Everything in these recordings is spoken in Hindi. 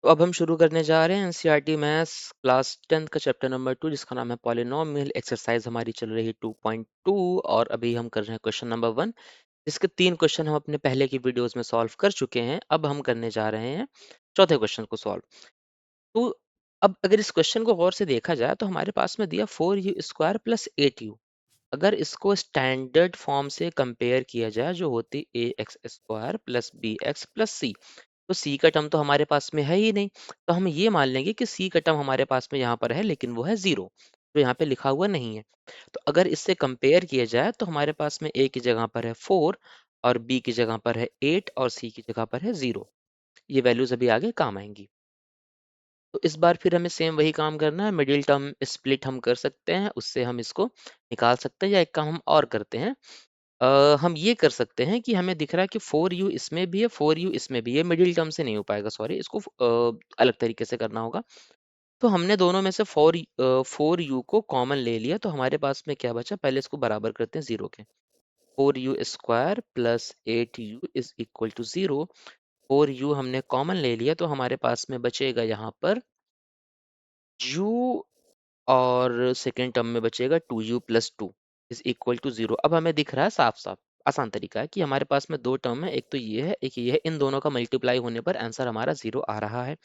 तो अब हम शुरू करने जा रहे हैं एनसीईआरटी मैथ्स क्लास 10th का चैप्टर नंबर 2 जिसका नाम है पॉलिनोमियल। एक्सरसाइज हमारी चल रही है 2.2 और अभी हम कर रहे हैं क्वेश्चन नंबर 1, जिसके 3 क्वेश्चन हम अपने पहले की वीडियोस में सॉल्व कर चुके हैं। अब हम करने जा रहे हैं चौथे क्वेश्चन को सॉल्व। तो अब अगर इस क्वेश्चन को गौर से देखा जाए तो हमारे पास में दिया 4u² प्लस 8u। अगर इसको स्टैंडर्ड फॉर्म से कंपेयर किया जाए जो होती ax² plus bx plus c, तो सी का टर्म तो हमारे पास में है ही नहीं। तो हम ये मान लेंगे कि सी का टर्म हमारे पास में यहाँ पर है लेकिन वो है 0, तो यहाँ पे लिखा हुआ नहीं है। तो अगर इससे कंपेयर किया जाए तो हमारे पास में ए की जगह पर है 4 और बी की जगह पर है 8 और सी की जगह पर है 0। ये वैल्यूज अभी आगे काम आएंगी। तो इस बार फिर हमें सेम वही काम करना है। मिडिल टर्म स्प्लिट हम कर सकते हैं, उससे हम इसको निकाल सकते हैं, या एक काम हम और करते हैं। हम ये कर सकते हैं कि हमें दिख रहा है कि 4u इसमें भी है 4u इसमें भी है, मिडिल टर्म से नहीं हो पाएगा, सॉरी, इसको अलग तरीके से करना होगा। तो हमने दोनों में से 4u को कॉमन ले लिया, तो हमारे पास में क्या बचा, पहले इसको बराबर करते हैं 0 के। 4u² plus 8u is equal to 0। 4u हमने कॉमन ले लिया तो हमारे पास में बचेगा यहाँ पर u, और सेकेंड टर्म में बचेगा 2u plus 2 is equal to 0। अब हमें दिख रहा है साफ साफ, आसान तरीका है कि हमारे पास में दो टर्म है, एक तो ये है एक ये है, इन दोनों का मल्टीप्लाई होने पर आंसर हमारा 0 आ रहा है।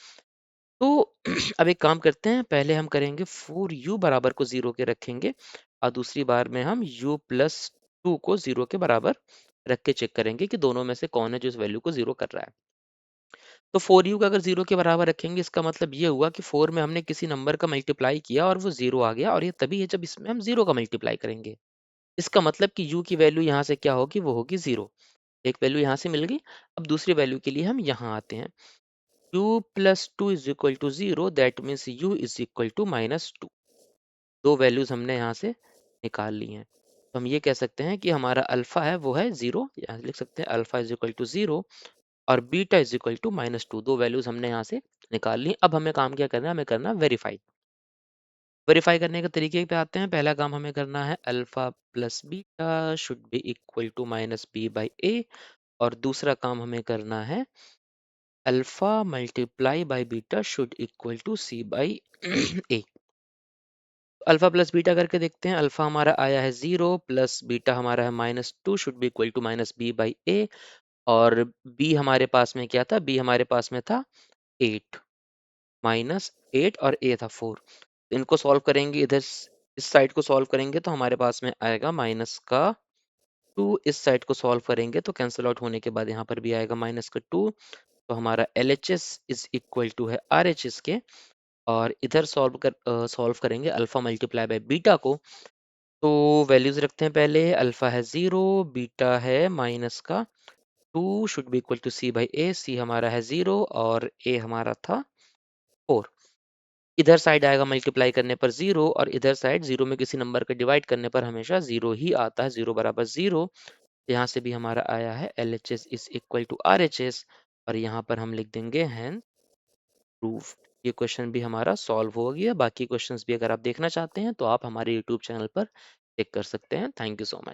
तो अब एक काम करते हैं, पहले हम करेंगे 4u बराबर को 0 के रखेंगे और दूसरी बार में हम u प्लस 2 को 0 के बराबर रख के चेक करेंगे कि दोनों में से कौन है जो इस वैल्यू को 0 कर रहा है। तो 4u का अगर 0 के बराबर रखेंगे, इसका मतलब ये हुआ कि 4 में हमने किसी नंबर का मल्टीप्लाई किया और वो 0 आ गया, और ये तभी है जब इसमें हम 0 का मल्टीप्लाई करेंगे। इसका मतलब कि u की वैल्यू यहाँ से क्या होगी, वो होगी 0। एक वैल्यू यहाँ से मिल गई। अब दूसरी वैल्यू के लिए हम यहाँ आते हैं। u plus 2 is equal to 0, that means u is equal to -2। दो वैल्यूज हमने यहाँ से निकाल ली हैं। तो हम ये कह सकते हैं कि हमारा अल्फा है वो है 0, यहाँ लिख सकते हैं अल्फा इज इक्वल टू 0 और बीटा इज इक्वल टू -2। दो वैल्यूज हमने यहाँ से निकाल ली। अब हमें काम क्या करना है, हमें करना वेरीफाई। वेरीफाई करने के तरीके पे आते हैं। पहला काम हमें करना है, alpha plus beta should be equal to -b/a, और दूसरा काम हमें करना है, alpha multiply by beta should equal to c/a। Alpha plus beta करके देखते हैं। अल्फा हमारा आया है 0 प्लस बीटा हमारा है -2 should be equal to -b/a, और b हमारे पास में क्या था, b हमारे पास में था 8, -8 और a था 4। इनको सॉल्व करेंगे, इधर इस साइड को सॉल्व करेंगे तो हमारे पास में आएगा -2। इस साइड को सॉल्व करेंगे तो कैंसिल आउट होने के बाद यहाँ पर भी आएगा -2। तो हमारा LHS इज इक्वल टू है RHS के, और इधर सॉल्व करेंगे अल्फा मल्टीप्लाई बाय बीटा को। तो वैल्यूज रखते हैं, पहले अल्फा है 0, बीटा है -2 should be equal to c/a। c हमारा है 0 और a हमारा था 4। इधर साइड आएगा मल्टीप्लाई करने पर 0, और इधर साइड 0 में किसी नंबर का डिवाइड करने पर हमेशा 0 ही आता है, 0 बराबर 0। यहाँ से भी हमारा आया है LHS is equal to RHS, और यहाँ पर हम लिख देंगे हैंस प्रूफ। ये क्वेश्चन भी हमारा सॉल्व हो गया। बाकी क्वेश्चंस भी अगर आप देखना चाहते हैं तो आप हमारे यूट्यूब चैनल पर चेक कर सकते हैं। Thank you so much.